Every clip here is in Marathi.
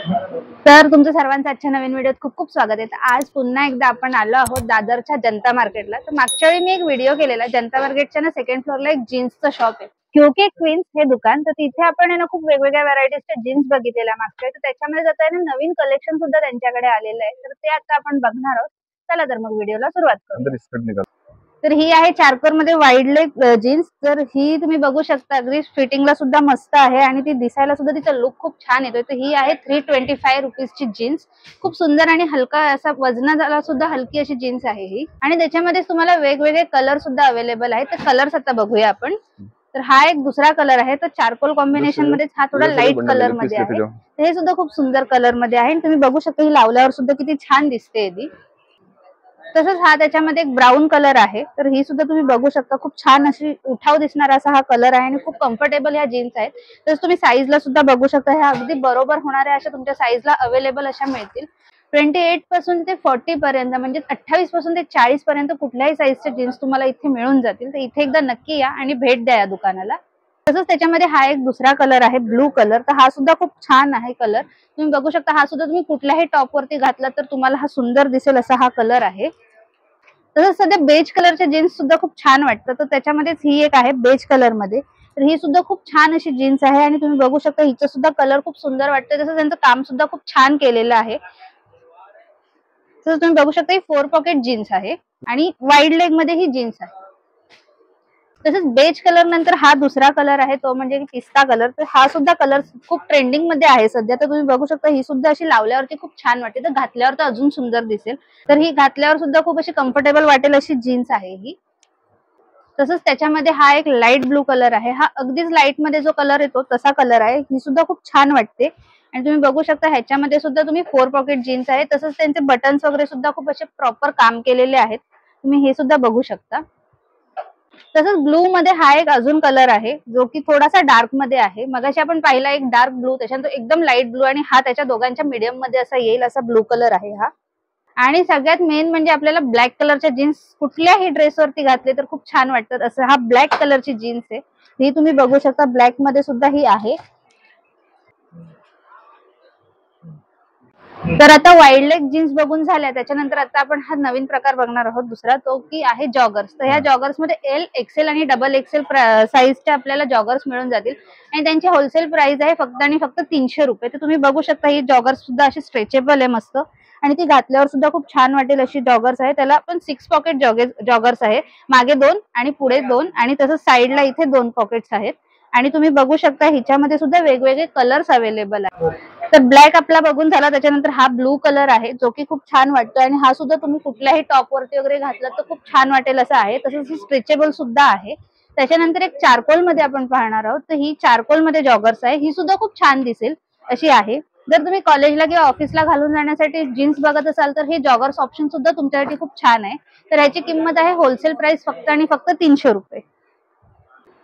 तर तुमचं सर्वांचं आजच्या नवीन व्हिडिओत खूप खूप स्वागत आहे। आज पुन्हा एकदा आपण आलो आहोत दादरच्या जनता मार्केटला। तर मागच्या वेळी मी एक व्हिडिओ केलेला जनता मार्केटच्या ना सेकंड फ्लोअरला एक जीन्सचं शॉप आहे, क्योंकि क्वीन्स हे दुकान। तर तिथे आपण आहे ना खूप वेगवेगळ्या व्हरायटीजच्या जीन्स बघितलेल्या मागच्या वेळी, तर त्याच्यामध्ये जाता आहे ना नवीन कलेक्शन सुद्धा त्यांच्याकडे आलेलं आहे। तर ते आता आपण बघणार आहोत। चला तर मग व्हिडिओला सुरुवात करू। तर ही आहे चारकोर मध्ये वाइड लेग जीन्स। तर ही तुम्ही बघू शकता, अगदी फिटिंगला सुद्धा मस्त आहे आणि ती दिसायला सुद्धा तिचा लुक खूप छान येतोय। तर ही आहे 325 रुपीजची जीन्स। खूप सुंदर आणि हलका असा, वजनाला सुद्धा हलकी अशी जीन्स आहे ही। आणि त्याच्यामध्ये तुम्हाला वेगवेगळे कलर सुद्धा अवेलेबल आहेत। तर कलर्स आता बघूया आपण। तर हा एक दुसरा कलर आहे, तर चारकोल कॉम्बिनेशन मध्ये हा थोडा लाईट कलर मध्ये आहे। हे सुद्धा खूप सुंदर कलर मध्ये आहे। तुम्ही बघू शकता ही लावल्यावर सुद्धा किती छान दिसते ती। तसंच हा त्याच्यामध्ये एक ब्राऊन कलर आहे। तर ही सुद्धा तुम्ही बघू शकता, खूप छान अशी उठाव दिसणारा असा हा कलर आहे आणि खूप कम्फर्टेबल ह्या जीन्स आहेत। तसंच तुम्ही साईजला सुद्धा बघू शकता, ह्या अगदी बरोबर होणाऱ्या अशा तुमच्या साईजला अवेलेबल अशा मिळतील। 28 पासून ते 40 पर्यंत, म्हणजे 28 पासून ते 40 पर्यंत कुठल्याही साईजच्या जीन्स तुम्हाला इथे मिळून जातील। तर इथे एकदा नक्की या आणि भेट द्या या दुकानाला। तसंच त्याच्यामध्ये हा एक दुसरा कलर आहे, ब्लू कलर। तर हा सुद्धा खूप छान आहे कलर। तुम्ही बघू शकता, हा सुद्धा तुम्ही कुठल्याही टॉप वरती घातला तर तुम्हाला हा सुंदर दिसेल असा हा कलर आहे। तसंच सध्या बेज कलरच्या जीन्स सुद्धा खूप छान वाटतं, तर त्याच्यामध्येच ही एक आहे बेज कलर मध्ये। तर ही सुद्धा खूप छान अशी जीन्स आहे आणि तुम्ही बघू शकता हिचं सुद्धा कलर खूप सुंदर वाटतं। तसंच त्यांचं काम सुद्धा खूप छान केलेलं आहे। तसंच तुम्ही बघू शकता ही 4 पॉकेट जीन्स आहे आणि वाइड लेग मध्ये ही जीन्स आहे। तसंच बेज कलर नंतर हा दुसरा कलर आहे, तो म्हणजे पिस्ता कलर। तर हा सुद्धा कलर खूप ट्रेंडिंग मध्ये आहे सध्या। तर तुम्ही बघू शकता ही सुद्धा अशी लावल्यावरती खूप छान वाटते, तर घातल्यावर तर अजून सुंदर दिसेल। तर ही घातल्यावर सुद्धा खूप अशी कम्फर्टेबल वाटेल अशी जीन्स आहे ही। तसंच त्याच्यामध्ये हा एक लाईट ब्लू कलर आहे। हा अगदीच लाईट मध्ये जो कलर येतो तसा कलर आहे। ही सुद्धा खूप छान वाटते आणि तुम्ही बघू शकता ह्याच्यामध्ये सुद्धा तुम्ही 4 पॉकेट जीन्स आहे। तसंच त्यांचे बटन्स वगैरे सुद्धा खूप असे प्रॉपर काम केलेले आहेत, तुम्ही हे सुद्धा बघू शकता। तसंच ब्लू मध्ये हा एक अजून कलर आहे, जो की थोडासा डार्क मध्ये आहे। मगाशी आपण पाहिला एक डार्क ब्लू, त्याच्यानंतर एकदम लाईट ब्लू आणि हा त्याच्या दोघांच्या मीडियम मध्ये असा येईल असा ब्लू कलर आहे हा। आणि सगळ्यात मेन म्हणजे आपल्याला ब्लॅक कलरच्या जीन्स कुठल्याही ड्रेसवरती घातले तर खूप छान वाटतात, असं हा ब्लॅक कलरची जीन्स आहे। ही तुम्ही बघू शकता, ब्लॅक मध्ये सुद्धा ही आहे। तर आता वाइड लेग जीन्स बघून झाल्या, त्याच्यानंतर आता आपण हा नवीन प्रकार बघणार आहोत दुसरा, तो की आहे जॉगर्स। तर ह्या जॉगर्स मध्ये एल, एक्सेल आणि डबल एक्सेल साईजचे आपल्याला जॉगर्स मिळून जातील आणि त्यांची होलसेल प्राइस आहे फक्त आणि फक्त 300 रुपये। तर तुम्ही बघू शकता ही जॉगर्स सुद्धा अशी स्ट्रेचेबल आहे मस्त आणि ती घातल्यावर सुद्धा खूप छान वाटेल अशी जॉगर्स आहे। त्याला आपण 6 पॉकेट जॉगर्स आहे, मागे 2 आणि पुढे 2 आणि तसंच साईडला इथे 2 पॉकेट्स आहेत। आणि तुम्ही बघू शकता हिच्यामध्ये सुद्धा वेगवेगळे कलर्स अवेलेबल आहेत। तर ब्लॅक आपला बघून झाला, त्याच्यानंतर हा ब्लू कलर आहे जो की खूप छान वाटतो आणि हा सुद्धा तुम्ही कुठल्याही टॉप वरती वगैरे घातला तर खूप छान वाटेल असा आहे। तसंच स्ट्रेचेबल सुद्धा आहे। त्याच्यानंतर एक चारकोल मध्ये आपण पाहणार आहोत। तर ही चारकोल मध्ये जॉगर्स आहे, ही सुद्धा खूप छान दिसेल अशी आहे। जर तुम्ही कॉलेजला किंवा ऑफिसला घालून जाण्यासाठी जीन्स बघत असाल तर हे जॉगर्स ऑप्शन सुद्धा तुमच्यासाठी खूप छान आहे। तर याची किंमत आहे होलसेल प्राइस फक्त आणि फक्त 300 रुपये।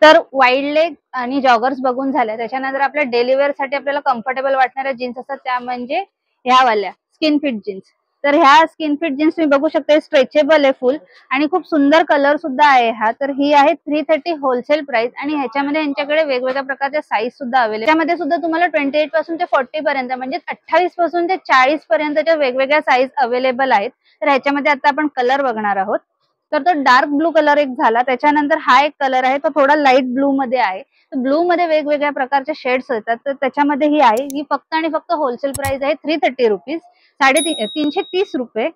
तर वाइड लेग आणि जॉगर्स बघून झाल्या, त्याच्यानंतर आपल्या डेली वेअर साठी आपल्याला कम्फर्टेबल वाटणाऱ्या जीन्स असतात, त्या म्हणजे ह्या वाल्या स्किन फिट जीन्स। तर ह्या स्किन फिट जीन्स तुम्ही बघू शकता, स्ट्रेचेबल आहे फुल आणि खूप सुंदर कलर सुद्धा आहे हा। तर ही आहे 330 होलसेल प्राइस आणि ह्याच्यामध्ये यांच्याकडे वेगवेगळ्या प्रकारच्या साईज सुद्धा अवेलेबल। त्यामध्ये सुद्धा तुम्हाला 28 पासून ते 40 पर्यंत, म्हणजे 28 पासून ते 40 पर्यंतच्या वेगवेगळ्या साईज अवेलेबल आहेत। तर ह्याच्यामध्ये आता आपण कलर बघणार आहोत। तर तो डार्क ब्लू कलर एक झाला, त्याच्यानंतर हा एक कलर आहे तो थोडा लाईट ब्लू मध्ये आहे। ब्लू मध्ये वेगवेगळ्या प्रकारचे शेड्स येतात, तर त्याच्यामध्ये ही आहे, ही फक्त आणि फक्त होलसेल प्राइस आहे 330 रुपीज, 330 रुपये।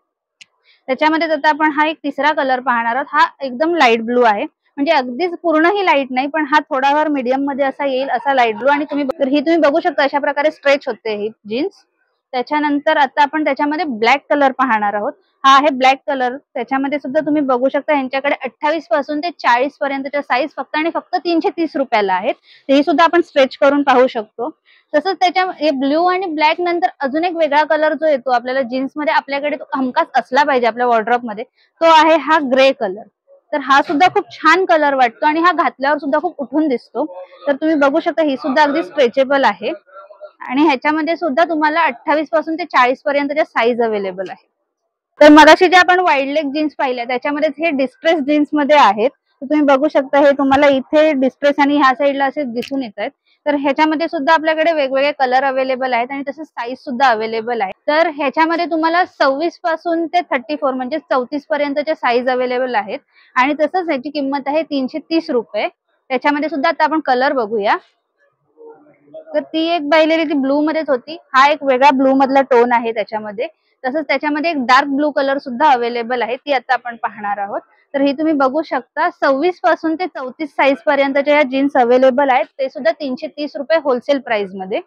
त्याच्यामध्ये आता आपण हा एक तिसरा कलर पाहणार आहोत। हा एकदम लाईट ब्लू आहे, म्हणजे अगदीच पूर्णही लाईट नाही पण हा थोडाफार मीडियम मध्ये असा येईल असा लाईट ब्लू। आणि तुम्ही बघू शकता अशा प्रकारे स्ट्रेच होते ही जीन्स। त्याच्यानंतर आता आपण त्याच्यामध्ये ब्लॅक कलर पाहणार आहोत। हा आहे ब्लॅक कलर, त्याच्यामध्ये सुद्धा तुम्ही बघू शकता यांच्याकडे 28 पासून ते 40 पर्यंतच्या साईज फक्त आणि फक्त 330 रुपयाला आहेत। ते सुद्धा आपण स्ट्रेच करून पाहू शकतो। तसंच त्याच्या ब्ल्यू आणि ब्लॅक नंतर अजून एक वेगळा कलर जो येतो आपल्याला जीन्स मध्ये, आपल्याकडे तो हमखास असला पाहिजे आपल्या वॉर्डरोब मध्ये, तो आहे हा ग्रे कलर। तर हा सुद्धा खूप छान कलर वाटतो आणि हा घातल्यावर सुद्धा खूप उठून दिसतो। तर तुम्ही बघू शकता ही सुद्धा अगदी स्ट्रेचेबल आहे आणि ह्याच्यामध्ये सुद्धा तुम्हाला 28 पासून ते 40 पर्यंतच्या साईज अवेलेबल आहे। तर मगाशी जे आपण वाइड लेग जीन्स पाहिल्या त्याच्यामध्ये हे डिस्ट्रेस जीन्स मध्ये आहेत। तर तुम्ही बघू शकता हे तुम्हाला इथे डिस्प्रेस आणि ह्या साईडला असे दिसून येत आहेत. तर ह्याच्यामध्ये सुद्धा आपल्याकडे वेगवेगळे कलर अवेलेबल आहेत आणि तसंच साईज सुद्धा अवेलेबल आहे. तर ह्याच्यामध्ये तुम्हाला 26 पासून ते 34 म्हणजे 34 पर्यंतच्या साईज अवेलेबल आहेत आणि तसंच ह्याची किंमत आहे 330 रुपये. त्याच्यामध्ये सुद्धा आता आपण कलर बघूया. तर ती एक पाहिलेली ती ब्लू मध्येच होती. हा एक वेगळा ब्लू मधला टोन आहे त्याच्यामध्ये. तसंच त्याच्यामध्ये एक डार्क ब्लू कलर सुद्धा अवेलेबल आहे. ती आता आपण पाहणार आहोत. तर ही तुम्ही बघू शकता 26 पासून ते 34 साईज पर्यंतच्या या जीन्स अवेलेबल आहेत. ते सुद्धा 330 रुपये होलसेल प्राइस मध्ये.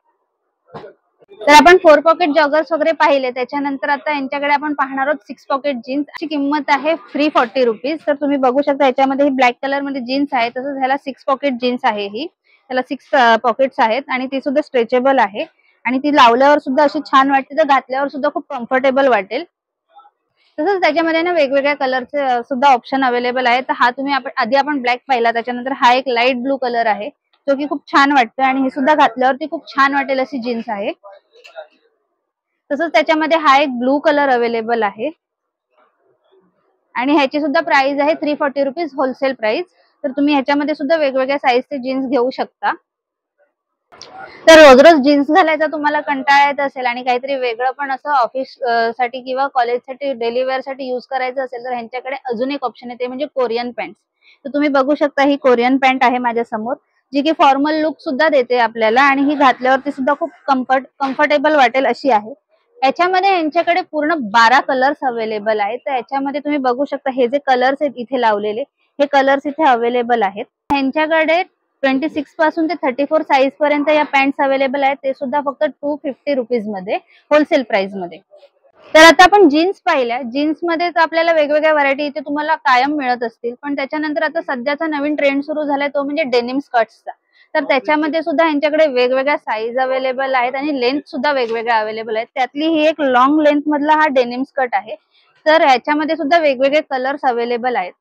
तर आपण 4 पॉकेट जॉगर्स वगैरे पाहिले. त्याच्यानंतर आता यांच्याकडे आपण पाहणार आहोत 6 पॉकेट जीन्स. ची किंमत आहे 340 रुपीज. तर तुम्ही बघू शकता याच्यामध्ये ही ब्लॅक कलर मध्ये जीन्स आहे. तसंच ह्याला 6 पॉकेट जीन्स आहे ही. त्याला 6 पॉकेट्स आहेत आणि ती सुद्धा स्ट्रेचेबल आहे आणि ती लावल्यावर सुद्धा अशी छान वाटते. तर घातल्यावर सुद्धा खूप कम्फर्टेबल वाटेल. तसंच त्याच्यामध्ये ना वेगवेगळ्या कलरचे सुद्धा ऑप्शन अवेलेबल आहे. तर हा तुम्ही आपण ब्लॅक पाहिला. त्याच्यानंतर हा एक लाईट ब्लू कलर आहे जो की खूप छान वाटतो आणि हे सुद्धा घातल्यावरती खूप छान वाटेल अशी जीन्स आहे. तसंच त्याच्यामध्ये हा एक ब्लू कलर अवेलेबल आहे आणि ह्याची सुद्धा प्राइस आहे 340 रुपीज होलसेल प्राइस. तर तुम्ही ह्याच्यामध्ये सुद्धा वेगवेगळ्या साईजचे जीन्स घेऊ शकता. तर रोज रोज जीन्स घालायचा तुम्हाला कंटाळा येत असेल आणि काहीतरी वेगळं पण असं ऑफिस साठी किंवा कॉलेजसाठी डेली वेअर साठी युज करायचं असेल तर ह्यांच्याकडे अजून एक ऑप्शन आहे ते म्हणजे कोरियन पॅन्ट. तर तुम्ही बघू शकता ही कोरियन पॅन्ट आहे माझ्या समोर जी की फॉर्मल लुक सुद्धा देते आपल्याला आणि ही घातल्यावरती सुद्धा खूप कम्फर्टेबल वाटेल अशी आहे. याच्यामध्ये यांच्याकडे पूर्ण 12 कलर्स अवेलेबल आहेत. तर याच्यामध्ये तुम्ही बघू शकता हे जे कलर्स आहेत इथे लावलेले हे कलर्स इथे अवेलेबल आहेत. यांच्याकडे 26 पासून ते 34 साईज पर्यंत या पॅन्ट्स अवेलेबल आहेत. ते सुद्धा फक्त 250 रुपीज मध्ये होलसेल प्राइस मध्ये. तर आता आपण जीन्स पाहिल्या. जीन्स मध्ये आपल्याला वेगवेगळ्या व्हरायटी इथे तुम्हाला कायम मिळत असतील. पण त्याच्यानंतर आता सध्याचा नवीन ट्रेंड सुरू झालाय तो म्हणजे डेनिम स्कर्ट्सचा. तर त्याच्यामध्ये सुद्धा यांच्याकडे वेगवेगळ्या साईज अवेलेबल आहेत आणि लेंथ सुद्धा वेगवेगळ्या अवेलेबल आहेत. त्यातली ही एक लॉंग लेंथ मधला हा डेनिम स्कर्ट आहे. तर ह्याच्यामध्ये सुद्धा वेगवेगळे कलर्स अवेलेबल आहेत.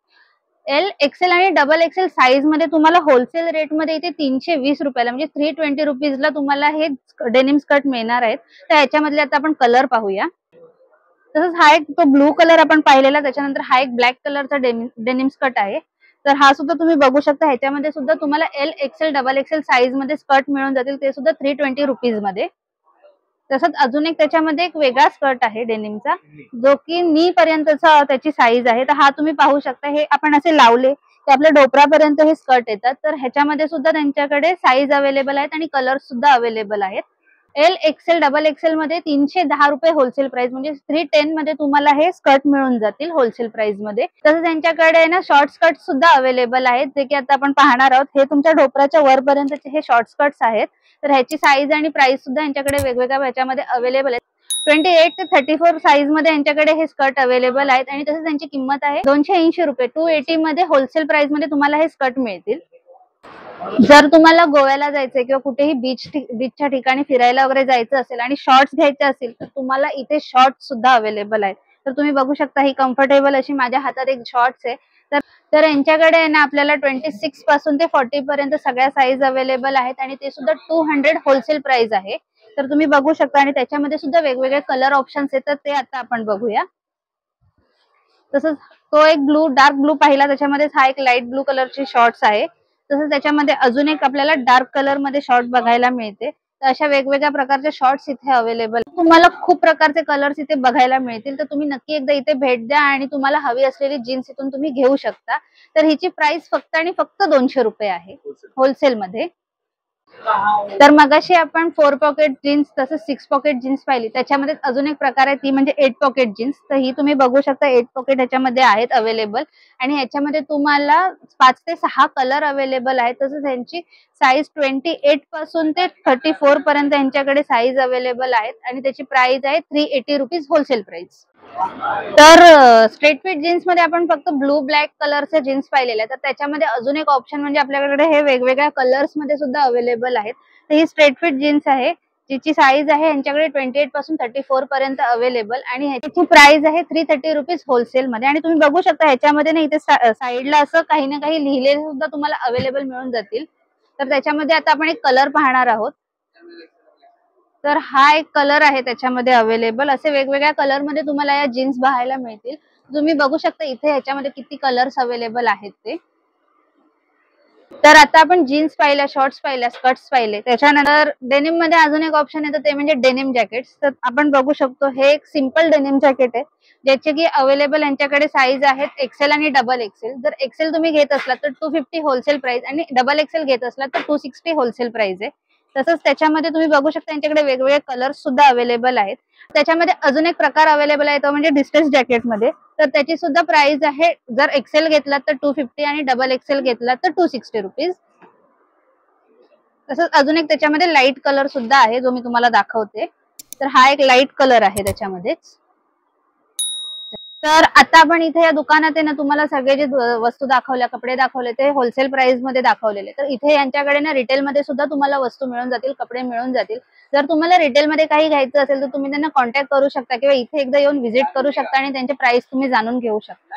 एल एक्सेल आणि डबल एक्सेल साईज मध्ये तुम्हाला होलसेल रेट मध्ये इथे 320 रुपयाला म्हणजे 320 रुपीजला तुम्हाला हे डेनिम स्कर्ट मिळणार आहेत. तर ह्याच्यामधले आता आपण कलर पाहूया. तसंच हा एक तो ब्लू कलर आपण पाहिलेला. त्याच्यानंतर हा एक ब्लॅक कलरचा डेनिम स्कर्ट आहे. तर हा सुद्धा तुम्ही बघू शकता. ह्याच्यामध्ये सुद्धा तुम्हाला L XL double XL size मध्ये स्कर्ट मिळून जातील. ते सुद्धा 320 रुपीज मध्ये. तसंच अजून एक त्याच्यामध्ये एक वेगळा स्कर्ट आहे डेनिमचा जो की नी पर्यंतचा त्याची साईज आहे. तर हा तुम्ही पाहू शकता. हे आपण असे लावले की आपल्या डोपरापर्यंत हे स्कर्ट येतात. तर ह्याच्यामध्ये सुद्धा त्यांच्याकडे साईज अवेलेबल आहेत आणि कलर सुद्धा अवेलेबल आहेत. एल एक्सेल डबल एक्सेल मध्ये 310 रुपये होलसेल प्राइस म्हणजे 310 मध्ये तुम्हाला हे स्कर्ट मिळून जातील होलसेल प्राइस मध्ये. तसंच त्यांच्याकडे ना शॉर्ट स्कर्ट सुद्धा अवेलेबल आहेत जे की आता आपण पाहणार आहोत. हे तुमच्या डोपराच्या वरपर्यंतचे हे शॉर्ट स्कर्ट्स आहेत. तर ह्याची साईज आणि प्राइस सुद्धा यांच्याकडे वेगवेगळ्या ह्याच्यामध्ये अवेलेबल आहेत. 28 ते 34 साईज मध्ये यांच्याकडे हे स्कर्ट अवेलेबल आहेत आणि तसंच त्यांची किंमत आहे 280 रुपये. 280 मध्ये होलसेल प्राइस मध्ये तुम्हाला हे स्कर्ट मिळतील. जर तुम्हाला गोव्याला जायचंय किंवा कुठेही बीचच्या ठिकाणी फिरायला वगैरे जायचं असेल आणि शॉर्ट्स घ्यायचे असतील तर तुम्हाला इथे शॉर्ट्स सुद्धा अवेलेबल आहेत. तर तुम्ही बघू शकता ही कम्फर्टेबल अशी माझ्या हातात एक शॉर्ट्स आहे. तर यांच्याकडे आहे ना आपल्याला 26 पासून ते 40 पर्यंत सगळ्या साईज अवेलेबल आहेत आणि ते सुद्धा 200 होलसेल प्राइस आहे. तर तुम्ही बघू शकता आणि त्याच्यामध्ये सुद्धा वेगवेगळे कलर ऑप्शन्स येतात ते आता आपण बघूया. तसंच तो एक ब्लू डार्क ब्लू पाहिला. त्याच्यामध्ये हा एक लाईट ब्लू कलरची शॉर्ट्स आहे. तसंच त्याच्यामध्ये अजून एक आपल्याला डार्क कलर मध्ये शॉर्ट बघायला मिळते. तर अशा वेगवेगळ्या प्रकारचे शॉर्ट्स इथे अवेलेबल. तुम्हाला खूप प्रकारचे कलर्स इथे बघायला मिळतील. तर तुम्ही नक्की एकदा इथे भेट द्या आणि तुम्हाला हवी असलेली जीन्स इथून तुम्ही घेऊ शकता. तर हिची प्राइस फक्त आणि फक्त 200 रुपये आहे होलसेल मध्ये. तर मगाशी आपण 4 पॉकेट जीन्स तसंच 6 पॉकेट जीन्स पाहिली. त्याच्यामध्ये अजून एक प्रकार आहे ती म्हणजे 8 पॉकेट जीन्स. तर ही तुम्ही बघू शकता 8 पॉकेट ह्याच्यामध्ये आहेत अवेलेबल आणि ह्याच्यामध्ये तुम्हाला 5 ते 6 कलर अवेलेबल आहेत. तसंच यांची साईज 28 पासून ते 34 पर्यंत यांच्याकडे साईज अवेलेबल आहेत आणि त्याची प्राइस आहे 380 रुपीज होलसेल प्राइस. तर स्ट्रेट फिट जीन्स मध्ये आपण फक्त ब्लू ब्लॅक कलरचे जीन्स पाहिलेले आहेत. तर त्याच्यामध्ये अजून एक ऑप्शन म्हणजे आपल्याकडे हे वेगवेगळ्या कलर्स मध्ये सुद्धा अवेलेबल आहेत. तर ही स्ट्रेट फिट जीन्स आहे जिची साईज आहे यांच्याकडे 28 पासून 34 पर्यंत अवेलेबल आणि ह्याची प्राइस आहे 330 रुपीज होलसेल मध्ये. आणि तुम्ही बघू शकता ह्याच्यामध्ये ना इथे साईडला असं काही ना काही लिहिलेले सुद्धा तुम्हाला अवेलेबल मिळून जातील. तर त्याच्यामध्ये आता आपण एक कलर पाहणार आहोत. तर हा एक कलर आहे त्याच्यामध्ये अवेलेबल. असे वेगवेगळ्या कलर मध्ये तुम्हाला या जीन्स पाहायला मिळतील. तुम्ही बघू शकता इथे ह्याच्यामध्ये किती कलर्स अवेलेबल आहेत ते. तर आता आपण जीन्स पाहिल्या, शॉर्ट्स पाहिल्या, स्कर्ट्स पाहिले, त्याच्यानंतर डेनिम मध्ये अजून एक ऑप्शन येतं ते म्हणजे डेनिम जॅकेट्स. तर आपण बघू शकतो हे एक सिंपल डेनिम जॅकेट आहे, ज्याचे की अवेलेबल यांच्याकडे साईज आहेत एक्सेल आणि डबल एक्सेल. जर एक्सेल तुम्ही घेत असला तर 250 होलसेल प्राइस आणि डबल एक्सेल घेत असला तर 260 होलसेल प्राइस आहे. तसंच त्याच्यामध्ये तुम्ही बघू शकता यांच्याकडे वेगवेगळे कलर्स सुद्धा अवेलेबल आहेत. त्याच्यामध्ये अजून एक प्रकार अवेलेबल आहे तो म्हणजे डिस्ट्रेस जॅकेटमध्ये. तर त्याची सुद्धा प्राइस आहे, जर एक्सेल घेतला तर 250 आणि डबल एक्सेल घेतला तर 260 रुपीज. तसंच अजून एक त्याच्यामध्ये लाईट कलर सुद्धा आहे जो मी तुम्हाला दाखवते. तर हा एक लाईट कलर आहे त्याच्यामध्येच. तर आता आपण इथे या दुकानात आहे ना तुम्हाला सगळे जे वस्तू दाखवल्या, कपडे दाखवले ते होलसेल प्राइस मध्ये दाखवलेले. तर इथे यांच्याकडे ना रिटेल मध्ये सुद्धा तुम्हाला वस्तू मिळून जातील, कपडे मिळून जातील. जर तुम्हाला रिटेल मध्ये काही घ्यायचं असेल तर तुम्ही त्यांना कॉन्टॅक्ट करू शकता किंवा इथे एकदा येऊन व्हिजिट करू शकता आणि त्यांचे प्राइस तुम्ही जाणून घेऊ शकता.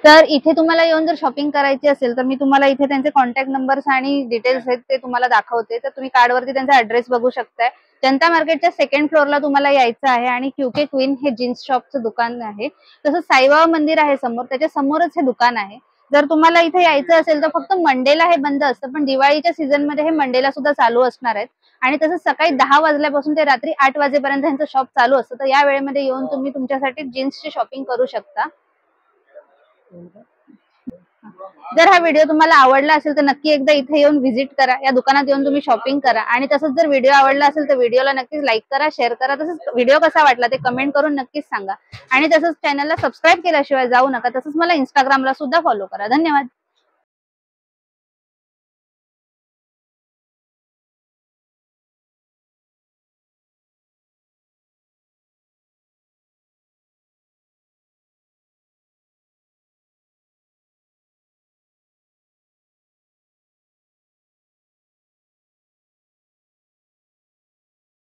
तर इथे तुम्हाला येऊन जर शॉपिंग करायची असेल तर मी तुम्हाला इथे त्यांचे कॉन्टॅक्ट नंबर्स आणि डिटेल्स आहेत ते तुम्हाला दाखवते. तर तुम्ही कार्डवरती त्यांचा ऍड्रेस बघू शकताय. जनता मार्केटच्या सेकंड फ्लोअरला तुम्हाला यायचं आहे आणि क्यूके क्वीन हे जीन्स शॉपचं दुकान आहे. तसंच साईबाबा मंदिर आहे समोर, त्याच्या समोरच हे दुकान आहे. जर तुम्हाला इथे यायचं असेल तर फक्त मंडेला हे बंद असतं, पण दिवाळीच्या सीझन मध्ये हे मंडेला सुद्धा चालू असणार आहेत. आणि तसंच सकाळी 10 वाजल्यापासून ते रात्री 8 वाजेपर्यंत यांचं शॉप चालू असतं. तर या वेळेमध्ये येऊन तुम्ही तुमच्यासाठी जीन्सची शॉपिंग करू शकता. जर हा व्हिडिओ तुम्हाला आवडला असेल तर नक्की एकदा इथे येऊन व्हिजिट करा, या दुकानात येऊन तुम्ही शॉपिंग करा. आणि तसंच जर व्हिडिओ आवडला असेल तर व्हिडिओला नक्कीच लाईक करा, शेअर करा. तसंच व्हिडिओ कसा वाटला ते कमेंट करून नक्कीच सांगा. आणि तसंच चॅनलला सबस्क्राईब केल्याशिवाय जाऊ नका. तसंच मला इंस्टाग्रामला सुद्धा फॉलो करा. धन्यवाद.